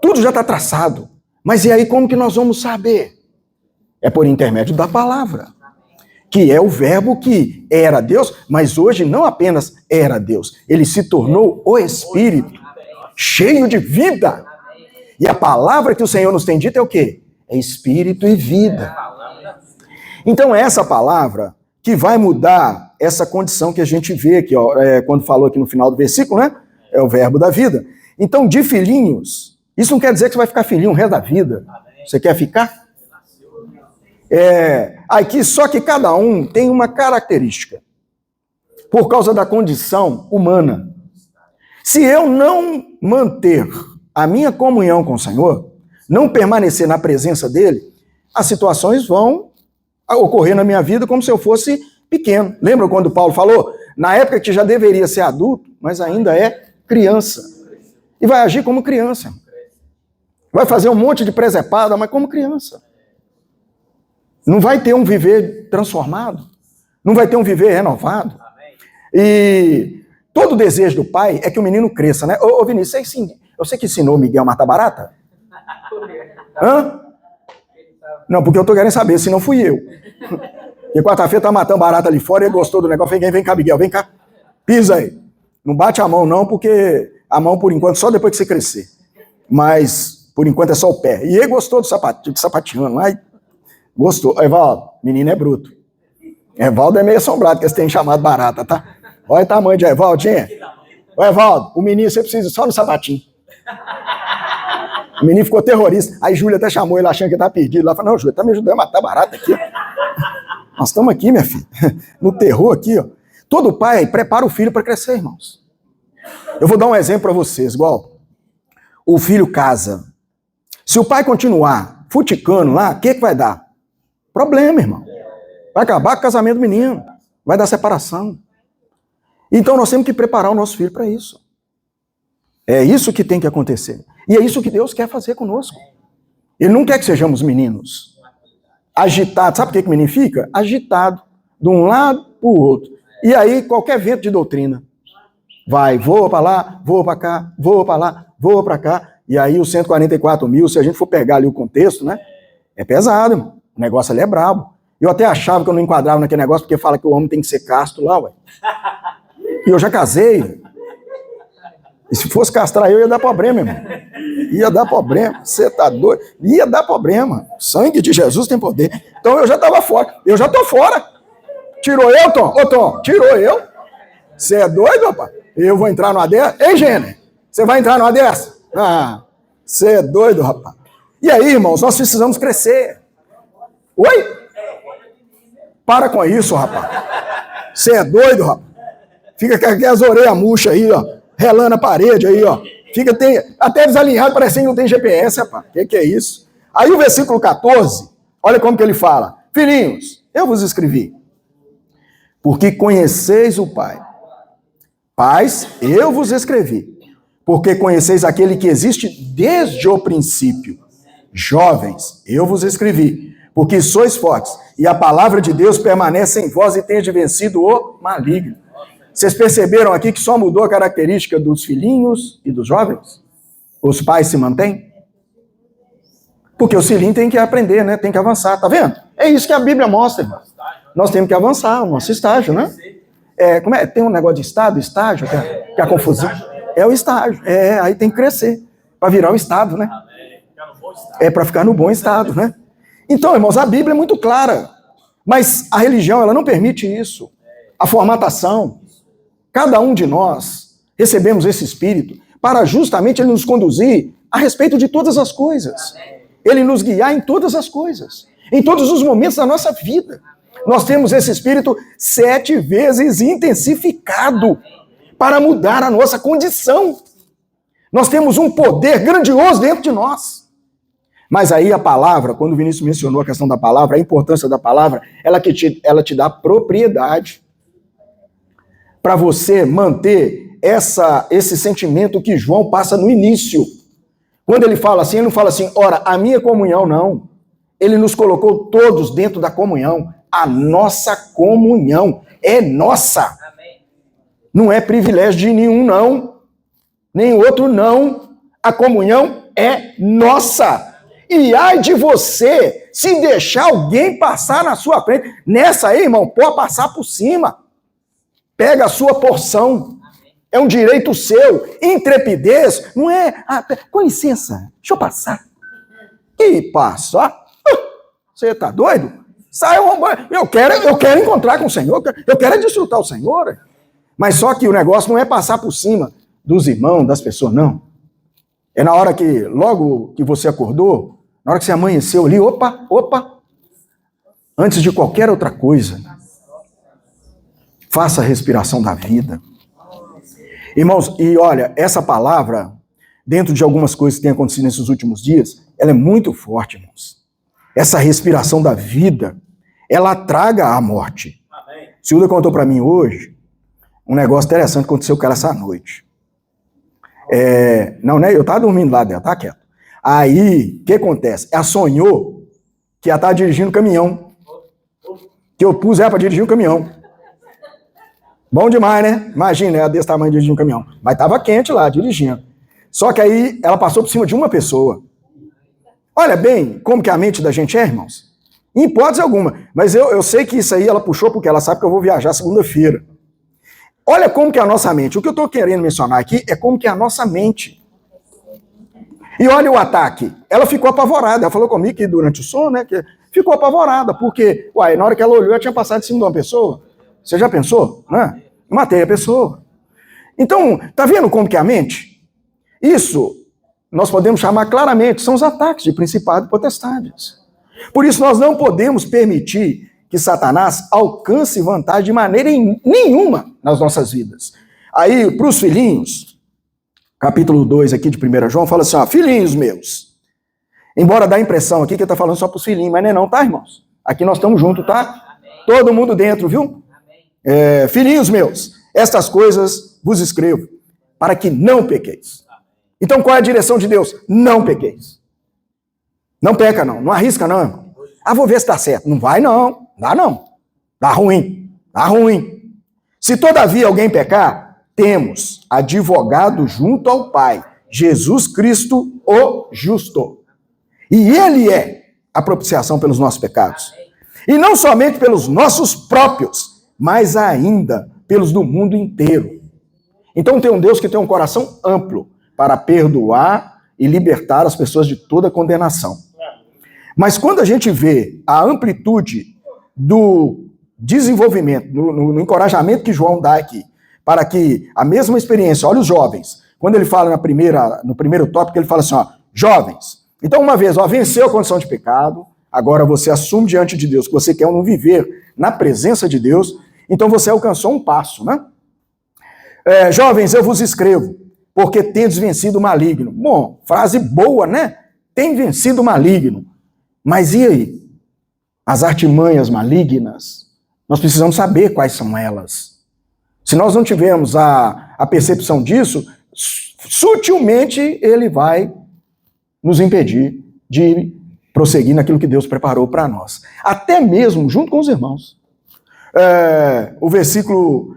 Tudo já está traçado. Mas e aí como que nós vamos saber? É por intermédio da palavra. que é o verbo que era Deus, mas hoje não apenas era Deus, ele se tornou o Espírito, cheio de vida. E a palavra que o Senhor nos tem dito é o quê? É Espírito e vida. Então é essa palavra que vai mudar essa condição que a gente vê aqui, ó, quando falou aqui no final do versículo, né? É o verbo da vida. Então, de filhinhos, isso não quer dizer que você vai ficar filhinho o resto da vida. Você quer ficar? Aqui, só que cada um tem uma característica, por causa da condição humana. Se eu não manter a minha comunhão com o Senhor, não permanecer na presença dele, as situações vão ocorrer na minha vida como se eu fosse pequeno. Lembra quando Paulo falou? Na época que já deveria ser adulto, mas ainda é criança. E vai agir como criança. Vai fazer um monte de presepada, mas como criança. Não vai ter um viver transformado. Não vai ter um viver renovado. E todo o desejo do pai é que o menino cresça, né? Ô Vinícius, você que ensinou Miguel a matar barata? Hã? Não, porque eu tô querendo saber, se não fui eu. E quarta-feira tá matando barata ali fora e ele gostou do negócio. Vem cá, Miguel, vem cá. Pisa aí. Não bate a mão não, porque a mão por enquanto só depois que você crescer. Mas por enquanto é só o pé. E ele gostou do sapateando. Ai, gostou. Evaldo, menino é bruto. Evaldo é meio assombrado que você tem chamado barata, tá? Olha o tamanho de Evaldinho. Ô Evaldo, o menino você precisa só no sapatinho. O menino ficou terrorista. Aí Júlia até chamou ele achando que ele tá perdido. Lá falou, não, Júlia, tá me ajudando a matar barata aqui. Nós estamos aqui, minha filha. No terror aqui, ó. Todo pai prepara o filho para crescer, irmãos. Eu vou dar um exemplo para vocês, igual o filho casa. Se o pai continuar futicando lá, o que vai dar? Problema, irmão. Vai acabar com o casamento do menino. Vai dar separação. Então nós temos que preparar o nosso filho para isso. É isso que tem que acontecer. E é isso que Deus quer fazer conosco. Ele não quer que sejamos meninos agitados. Sabe por que o menino fica? Agitado. De um lado para o outro. E aí qualquer vento de doutrina. Vai, voa para lá, voa para cá, voa para lá, voa para cá. E aí os 144 mil, se a gente for pegar ali o contexto, né? É pesado, irmão. O negócio ali é brabo. Eu até achava que eu não enquadrava naquele negócio, porque fala que o homem tem que ser casto lá, ué. E eu já casei. E se fosse castrar eu, ia dar problema, irmão. Ia dar problema. Você tá doido? Ia dar problema. O sangue de Jesus tem poder. Então eu já estava fora. Eu já tô fora. Tirou eu, Tom? Ô, Tom, tirou eu? Você é doido, rapaz? Eu vou entrar numa dessa? Ei, Gêner, você vai entrar numa dessa? Ah, você é doido, rapaz. E aí, irmãos, nós precisamos crescer. Oi? Para com isso, rapaz. Você é doido, rapaz? Fica com as orelhas murchas aí, ó. Relando a parede aí, ó. Fica até desalinhado, parecendo que não tem GPS, rapaz. Que é isso? Aí o versículo 14, olha como que ele fala. Filhinhos, eu vos escrevi, porque conheceis o Pai. Pais, eu vos escrevi, porque conheceis aquele que existe desde o princípio. Jovens, eu vos escrevi, porque sois fortes, e a palavra de Deus permanece em vós e tendes vencido o maligno. Vocês perceberam aqui que só mudou a característica dos filhinhos e dos jovens? Os pais se mantêm? Porque os filhinhos têm que aprender, né? Tem que avançar, tá vendo? É isso que a Bíblia mostra, irmão. Nós temos que avançar, o nosso estágio, né? Como é? Tem um negócio de estágio, que é a confusão. É o estágio. Aí tem que crescer para virar o estado, né? É para ficar no bom estado, né? Então, irmãos, a Bíblia é muito clara. Mas a religião, ela não permite isso. A formatação. Cada um de nós recebemos esse Espírito para justamente ele nos conduzir a respeito de todas as coisas. Ele nos guiar em todas as coisas. Em todos os momentos da nossa vida. Nós temos esse Espírito 7 vezes intensificado para mudar a nossa condição. Nós temos um poder grandioso dentro de nós. Mas aí a palavra, quando o Vinícius mencionou a questão da palavra, a importância da palavra, ela te dá propriedade para você manter esse sentimento que João passa no início. Quando ele fala assim, ele não fala assim, ora, a minha comunhão, não. Ele nos colocou todos dentro da comunhão. A nossa comunhão é nossa. Não é privilégio de nenhum, não. Nem outro, não. A comunhão é nossa. E ai de você se deixar alguém passar na sua frente. Nessa aí, irmão, pode passar por cima. Pega a sua porção. É um direito seu. Intrepidez não é... com licença, deixa eu passar. Que passa? Você tá doido? Sai, eu quero encontrar com o Senhor. Eu quero desfrutar o Senhor. Mas só que o negócio não é passar por cima dos irmãos, das pessoas, não. É na hora que, logo que você acordou, na hora que você amanheceu ali, opa, antes de qualquer outra coisa, faça a respiração da vida. Irmãos, e olha, essa palavra, dentro de algumas coisas que têm acontecido nesses últimos dias, ela é muito forte, irmãos. Essa respiração da vida, ela traga a morte. Amém. Silvia contou para mim hoje um negócio interessante que aconteceu com ela essa noite. Não, né? Eu estava dormindo lá dentro, tá quieto. Aí, o que acontece? Ela sonhou que ela estava dirigindo um caminhão. Que eu pus ela para dirigir um caminhão. Bom demais, né? Imagina, ela desse tamanho dirigindo um caminhão. Mas estava quente lá, dirigindo. Só que aí, ela passou por cima de uma pessoa. Olha bem como que a mente da gente é, irmãos. Em hipótese alguma. Mas eu sei que isso aí ela puxou porque ela sabe que eu vou viajar segunda-feira. Olha como que é a nossa mente. O que eu estou querendo mencionar aqui é como que é a nossa mente. E olha o ataque. Ela ficou apavorada. Ela falou comigo que durante o sono, né? Que ficou apavorada. Porque, na hora que ela olhou, ela tinha passado de cima de uma pessoa. Você já pensou? Né? Matei a pessoa. Então, tá vendo como que é a mente? Isso nós podemos chamar claramente, são os ataques de principados e potestades. Por isso nós não podemos permitir que Satanás alcance vantagem de maneira nenhuma nas nossas vidas. Aí, para os filhinhos, capítulo 2 aqui de 1 João, fala assim, filhinhos meus. Embora dá a impressão aqui que ele está falando só para os filhinhos, mas não, tá, irmãos? Aqui nós estamos juntos, tá? Todo mundo dentro, viu? Filhinhos meus, estas coisas vos escrevo, para que não pequeis. Então, qual é a direção de Deus? Não pequeis. Não peca, não. Não arrisca, não, irmão. Vou ver se dá certo. Não vai, não. Dá, não. Dá ruim. Dá ruim. Se todavia alguém pecar, temos advogado junto ao Pai, Jesus Cristo, o justo. E Ele é a propiciação pelos nossos pecados. E não somente pelos nossos próprios, mas ainda pelos do mundo inteiro. Então, tem um Deus que tem um coração amplo, para perdoar e libertar as pessoas de toda condenação. Mas quando a gente vê a amplitude do desenvolvimento, no encorajamento que João dá aqui, para que a mesma experiência, olha os jovens, quando ele fala no primeiro tópico, ele fala assim, jovens, então uma vez, venceu a condição de pecado, agora você assume diante de Deus que você quer não viver na presença de Deus, então você alcançou um passo, né? Jovens, eu vos escrevo, porque tendes vencido o maligno. Bom, frase boa, né? Tem vencido o maligno. Mas e aí? As artimanhas malignas, nós precisamos saber quais são elas. Se nós não tivermos a percepção disso, sutilmente ele vai nos impedir de prosseguir naquilo que Deus preparou para nós. Até mesmo junto com os irmãos. O versículo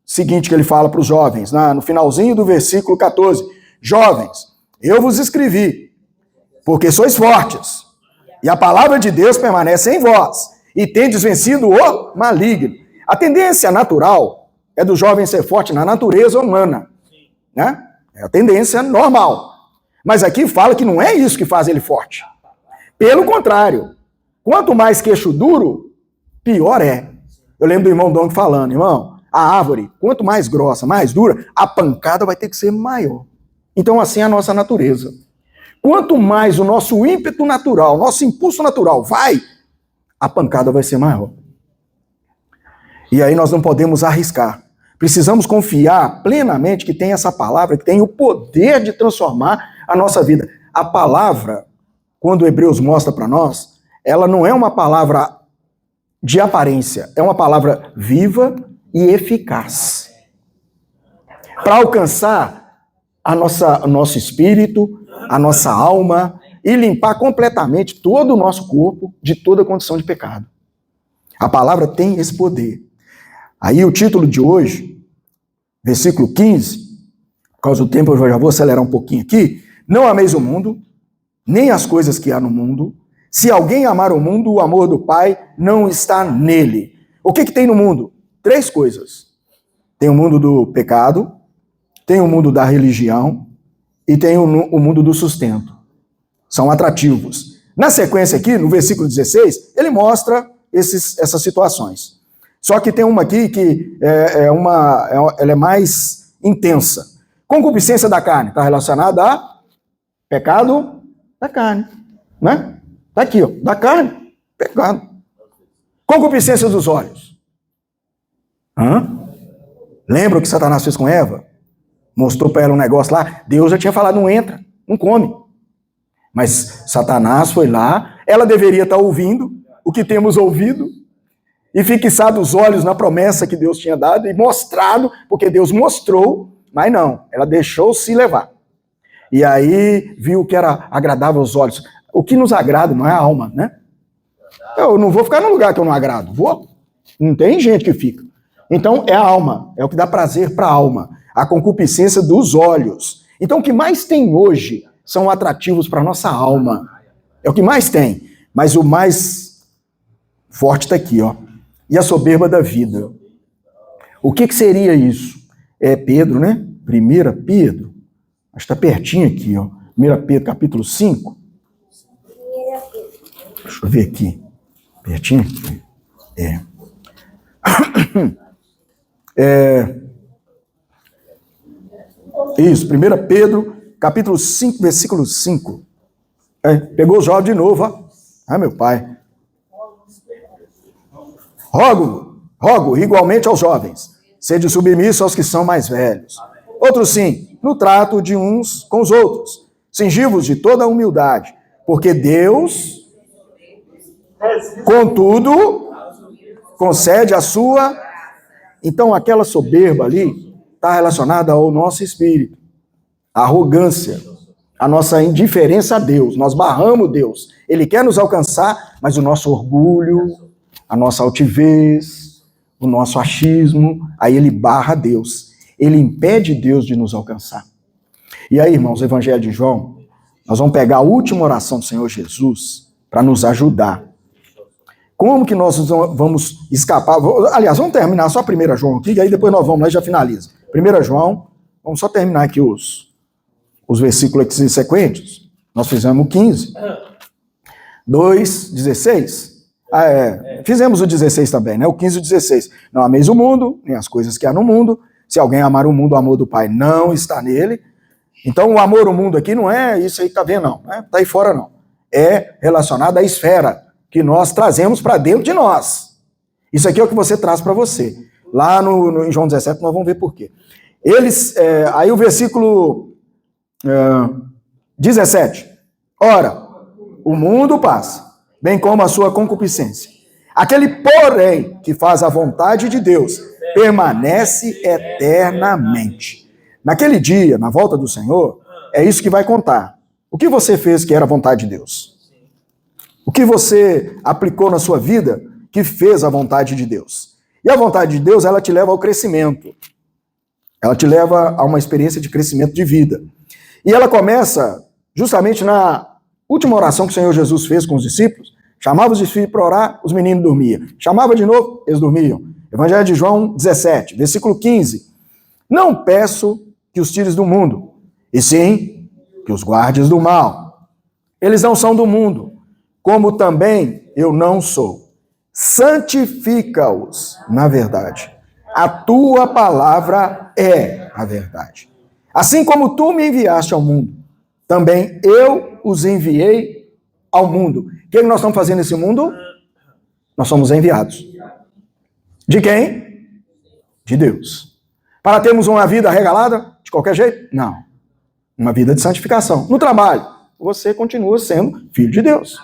seguinte que ele fala para os jovens, no finalzinho do versículo 14. Jovens, eu vos escrevi, porque sois fortes, e a palavra de Deus permanece em vós, e tendes vencido o maligno. A tendência natural é do jovem ser forte na natureza humana, né? É a tendência normal. Mas aqui fala que não é isso que faz ele forte. Pelo contrário, quanto mais queixo duro, pior é. Eu lembro do irmão Dong falando, irmão, a árvore, quanto mais grossa, mais dura, a pancada vai ter que ser maior. Então, assim é a nossa natureza. Quanto mais o nosso ímpeto natural, nosso impulso natural vai, a pancada vai ser maior. E aí nós não podemos arriscar. Precisamos confiar plenamente que tem essa palavra, que tem o poder de transformar a nossa vida. A palavra, quando o Hebreus mostra para nós, ela não é uma palavra de aparência, é uma palavra viva e eficaz. Para alcançar o nosso espírito, a nossa alma e limpar completamente todo o nosso corpo de toda condição de pecado. A palavra tem esse poder. Aí o título de hoje, versículo 15, por causa do tempo eu já vou acelerar um pouquinho aqui. Não ameis o mundo, nem as coisas que há no mundo. Se alguém amar o mundo, o amor do Pai não está nele. O que tem no mundo? 3 coisas. Tem o mundo do pecado, tem o mundo da religião e tem o mundo do sustento. São atrativos. Na sequência aqui, no versículo 16, ele mostra essas situações. Só que tem uma aqui que ela é mais intensa. Concupiscência da carne está relacionada a pecado da carne, né? Está aqui, ó, da carne, pecado. Concupiscência dos olhos. Lembra o que Satanás fez com Eva? Mostrou para ela um negócio lá, Deus já tinha falado, não entra, não come. Mas Satanás foi lá, ela deveria estar ouvindo o que temos ouvido, e fixado os olhos na promessa que Deus tinha dado, e mostrado, porque Deus mostrou, mas não, ela deixou se levar. E aí viu que era agradável aos olhos. O que nos agrada não é a alma, né? Eu não vou ficar num lugar que eu não agrado, vou. Não tem gente que fica. Então é a alma, é o que dá prazer para a alma, a concupiscência dos olhos. Então o que mais tem hoje são atrativos para a nossa alma. É o que mais tem. Mas o mais forte está aqui, ó. E a soberba da vida. O que seria isso? É Pedro, né? 1 Pedro. Acho que está pertinho aqui, ó. 1 Pedro, capítulo 5. Deixa eu ver aqui. Pertinho aqui. Isso, 1 Pedro, capítulo 5, versículo 5. Pegou os jovens de novo, ó. Ai, meu pai. Rogo igualmente aos jovens, sede submisso aos que são mais velhos. Outros sim, no trato de uns com os outros, cingivos de toda a humildade, porque Deus, contudo, concede a sua... Então, aquela soberba ali está relacionada ao nosso espírito, a arrogância, a nossa indiferença a Deus. Nós barramos Deus. Ele quer nos alcançar, mas o nosso orgulho, a nossa altivez, o nosso achismo, aí ele barra Deus. Ele impede Deus de nos alcançar. E aí, irmãos, o Evangelho de João, nós vamos pegar a última oração do Senhor Jesus para nos ajudar. Como que nós vamos escapar? Aliás, vamos terminar só a 1 João aqui, e aí depois nós vamos lá e já finaliza. 1 João, vamos só terminar aqui os versículos sequentes. Nós fizemos o 15. 2, 16. Fizemos o 16 também, né? O 15 e o 16. Não ameis o mundo, nem as coisas que há no mundo. Se alguém amar o mundo, o amor do Pai não está nele. Então, o amor ao mundo aqui não é isso aí que está vendo, não. Não está aí fora, não. É relacionado à esfera que nós trazemos para dentro de nós. Isso aqui é o que você traz para você. Lá em João 17 nós vamos ver por quê. Aí o versículo 17. Ora, o mundo passa, bem como a sua concupiscência. Aquele, porém, que faz a vontade de Deus, permanece eternamente. Naquele dia, na volta do Senhor, é isso que vai contar. O que você fez que era a vontade de Deus? O que você aplicou na sua vida que fez a vontade de Deus? E a vontade de Deus, ela te leva ao crescimento. Ela te leva a uma experiência de crescimento de vida. E ela começa justamente na última oração que o Senhor Jesus fez com os discípulos. Chamava os discípulos para orar, os meninos dormiam. Chamava de novo, eles dormiam. Evangelho de João 17, versículo 15. Não peço que os tires do mundo, e sim que os guardes do mal. Eles não são do mundo, como também eu não sou. Santifica-os na verdade. A tua palavra é a verdade. Assim como tu me enviaste ao mundo, também eu os enviei ao mundo. O que nós estamos fazendo nesse mundo? Nós somos enviados. De quem? De Deus. Para termos uma vida regalada de qualquer jeito? Não. Uma vida de santificação. No trabalho, você continua sendo filho de Deus.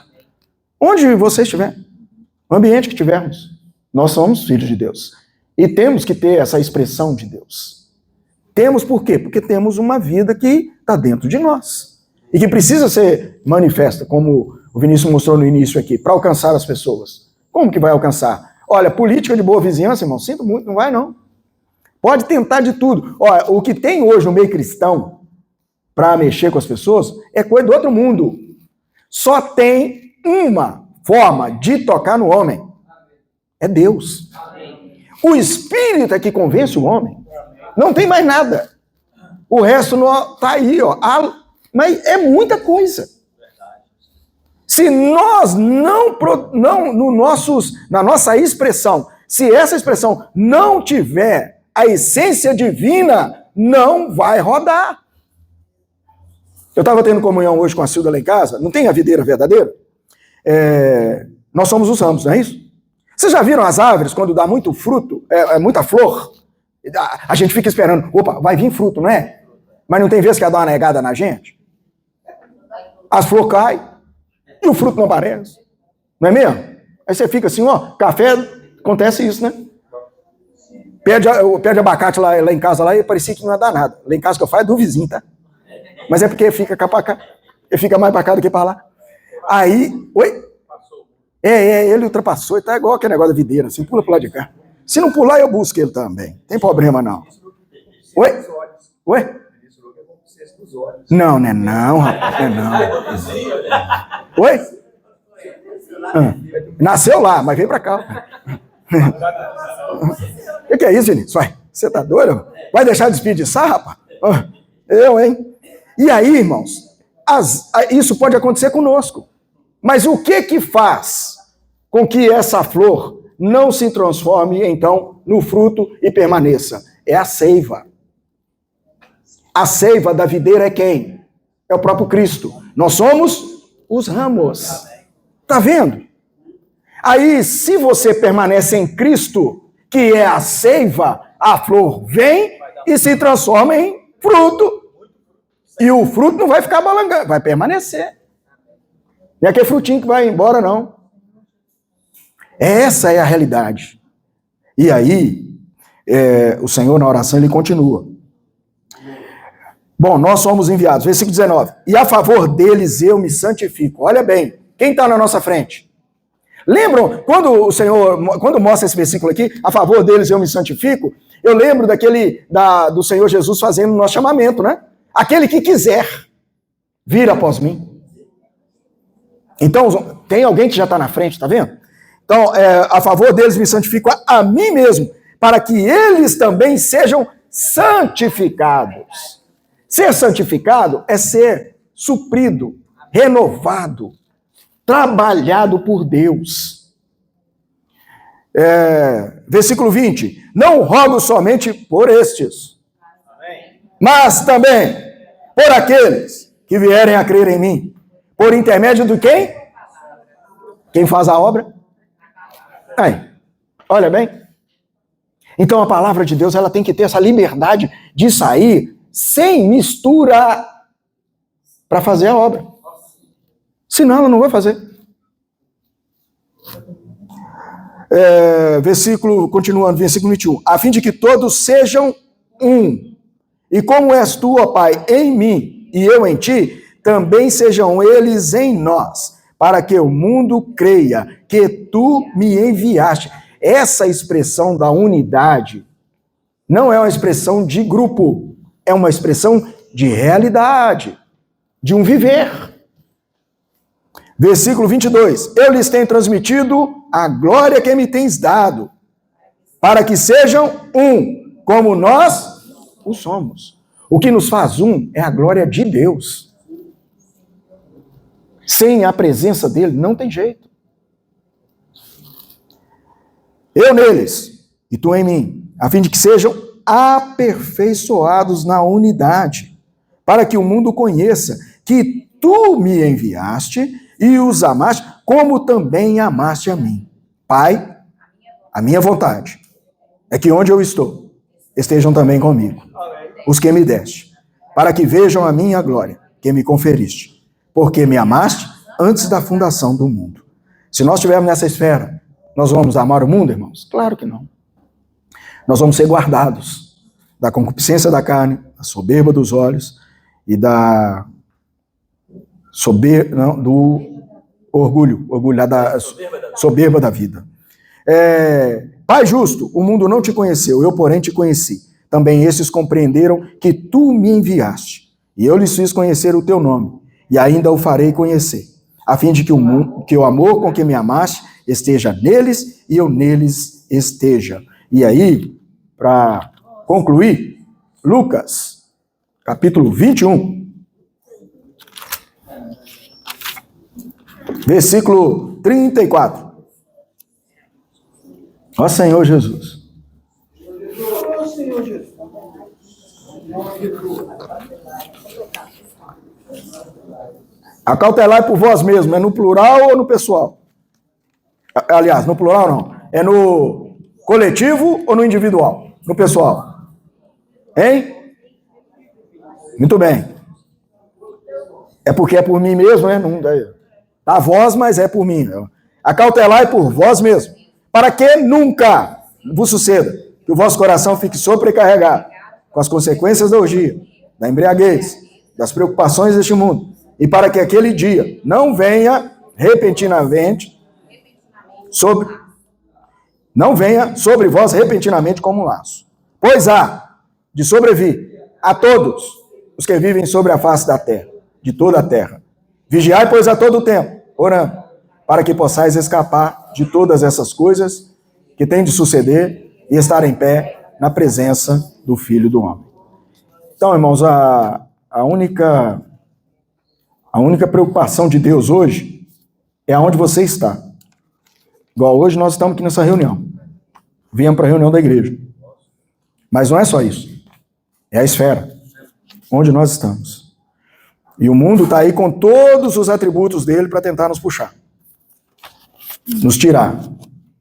Onde você estiver, no ambiente que tivermos, nós somos filhos de Deus. E temos que ter essa expressão de Deus. Temos por quê? Porque temos uma vida que está dentro de nós. E que precisa ser manifesta, como o Vinícius mostrou no início aqui, para alcançar as pessoas. Como que vai alcançar? Olha, política de boa vizinhança, irmão, sinto muito, não vai não. Pode tentar de tudo. Olha, o que tem hoje no meio cristão para mexer com as pessoas é coisa do outro mundo. só tem uma forma de tocar no homem. É Deus. O Espírito é que convence o homem. Não tem mais nada. O resto está aí, ó. Mas é muita coisa. Se nós na nossa expressão, se essa expressão não tiver a essência divina, não vai rodar. Eu estava tendo comunhão hoje com a Silda lá em casa, não tem a videira verdadeira? Nós somos os ramos, não é isso? Vocês já viram as árvores quando dá muito fruto, muita flor? A gente fica esperando, opa, vai vir fruto, não é? Mas não tem vez que ela dá uma negada na gente? As flores caem e o fruto não aparece. Não é mesmo? Aí você fica assim, ó, café, acontece isso, né? Pé de abacate lá em casa, lá, e parecia que não ia dar nada. Lá em casa que eu faço é do vizinho, tá? Mas é porque fica cá pra cá. Ele fica mais pra cá do que pra lá. Aí, oi? Ele ultrapassou, ele tá igual aquele negócio da videira, assim, pula pro lado de cá. Se não pular, eu busco ele também. Tem problema, não. Oi? Oi? Não, não é não, rapaz, não é não. Oi? Nasceu lá, mas vem pra cá. O que é isso, Vinícius? Você tá doido? Vai deixar de desperdiçar, rapaz? Eu, hein? E aí, irmãos, isso pode acontecer conosco. Mas o que faz com que essa flor não se transforme, então, no fruto e permaneça? É a seiva. A seiva da videira é quem? É o próprio Cristo. Nós somos os ramos. Tá vendo? Aí, se você permanece em Cristo, que é a seiva, a flor vem e se transforma em fruto. E o fruto não vai ficar balangando, vai permanecer. Não é aquele frutinho que vai embora, não. Essa é a realidade. E aí, o Senhor, na oração, ele continua. Bom, nós somos enviados. Versículo 19. E a favor deles eu me santifico. Olha bem, quem está na nossa frente? Lembram, quando mostra esse versículo aqui, a favor deles eu me santifico, eu lembro do Senhor Jesus fazendo o nosso chamamento, né? Aquele que quiser vir após mim. Então, tem alguém que já está na frente, tá vendo? Então, a favor deles me santifico a mim mesmo, para que eles também sejam santificados. Ser santificado é ser suprido, renovado, trabalhado por Deus. Versículo 20. Não rogo somente por estes, mas também por aqueles que vierem a crer em mim. Por intermédio de quem? Quem faz a obra? Aí, olha bem. Então a palavra de Deus ela tem que ter essa liberdade de sair sem mistura para fazer a obra. Senão ela não vai fazer. Continuando, versículo 21. A fim de que todos sejam um. E como és tu, ó Pai, em mim e eu em ti, também sejam eles em nós, para que o mundo creia que tu me enviaste. Essa expressão da unidade não é uma expressão de grupo, é uma expressão de realidade, de um viver. Versículo 22. Eu lhes tenho transmitido a glória que me tens dado, para que sejam um, como nós o somos. O que nos faz um é a glória de Deus. Sem a presença dele, não tem jeito. Eu neles, e tu em mim, a fim de que sejam aperfeiçoados na unidade, para que o mundo conheça que tu me enviaste e os amaste, como também amaste a mim. Pai, a minha vontade é que onde eu estou, estejam também comigo os que me deste, para que vejam a minha glória, que me conferiste, porque me amaste antes da fundação do mundo. Se nós estivermos nessa esfera, nós vamos amar o mundo, irmãos? Claro que não. Nós vamos ser guardados da concupiscência da carne, da soberba dos olhos e do orgulho da soberba da vida. Pai justo, o mundo não te conheceu, eu porém te conheci. Também esses compreenderam que tu me enviaste, e eu lhes fiz conhecer o teu nome, e ainda o farei conhecer, a fim de que o amor com que me amaste esteja neles e eu neles esteja. E aí, para concluir, Lucas, capítulo 21, versículo 34. Ó Senhor Jesus. Ó Senhor Jesus. Acautelai por vós mesmos, é no plural ou no pessoal? Aliás, no plural não. É no coletivo ou no individual? No pessoal. Hein? Muito bem. É porque é por mim mesmo, né? Não, tá vós, mas é por mim. Acautelai por vós mesmos, para que nunca vos suceda que o vosso coração fique sobrecarregado com as consequências da orgia, da embriaguez, das preocupações deste mundo, e para que aquele dia não venha sobre vós repentinamente como um laço. Pois há de sobrevir a todos os que vivem sobre a face da terra, de toda a terra. Vigiai, pois, a todo tempo, orando, para que possais escapar de todas essas coisas que têm de suceder e estar em pé na presença do Filho do Homem. Então, irmãos, a única preocupação de Deus hoje é aonde você está. Igual hoje nós estamos aqui nessa reunião. Viemos para a reunião da igreja. Mas não é só isso. É a esfera onde nós estamos. E o mundo está aí com todos os atributos dele para tentar nos puxar. Nos tirar.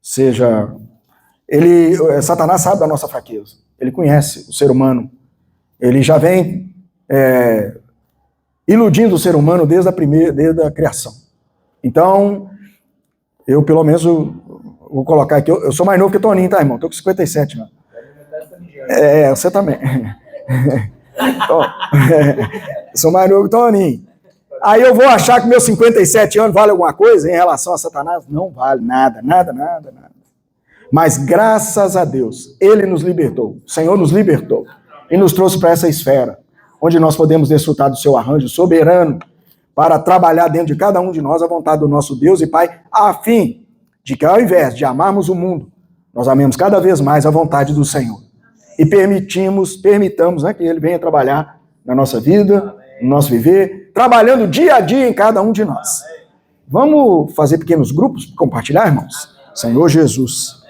Seja... Satanás sabe da nossa fraqueza. Ele conhece o ser humano. Ele já vem iludindo o ser humano desde a criação. Então, eu pelo menos vou colocar aqui, eu sou mais novo que o Toninho, tá, irmão? Estou com 57 anos. Você também. Sou mais novo que o Toninho. Aí eu vou achar que meus 57 anos vale alguma coisa em relação a Satanás? Não vale nada. Mas graças a Deus, Ele nos libertou. O Senhor nos libertou e nos trouxe para essa esfera, onde nós podemos desfrutar do seu arranjo soberano para trabalhar dentro de cada um de nós a vontade do nosso Deus e Pai, a fim de que ao invés de amarmos o mundo, nós amemos cada vez mais a vontade do Senhor. E permitamos, né, que Ele venha trabalhar na nossa vida, no nosso viver, trabalhando dia a dia em cada um de nós. Vamos fazer pequenos grupos, compartilhar, irmãos? Senhor Jesus.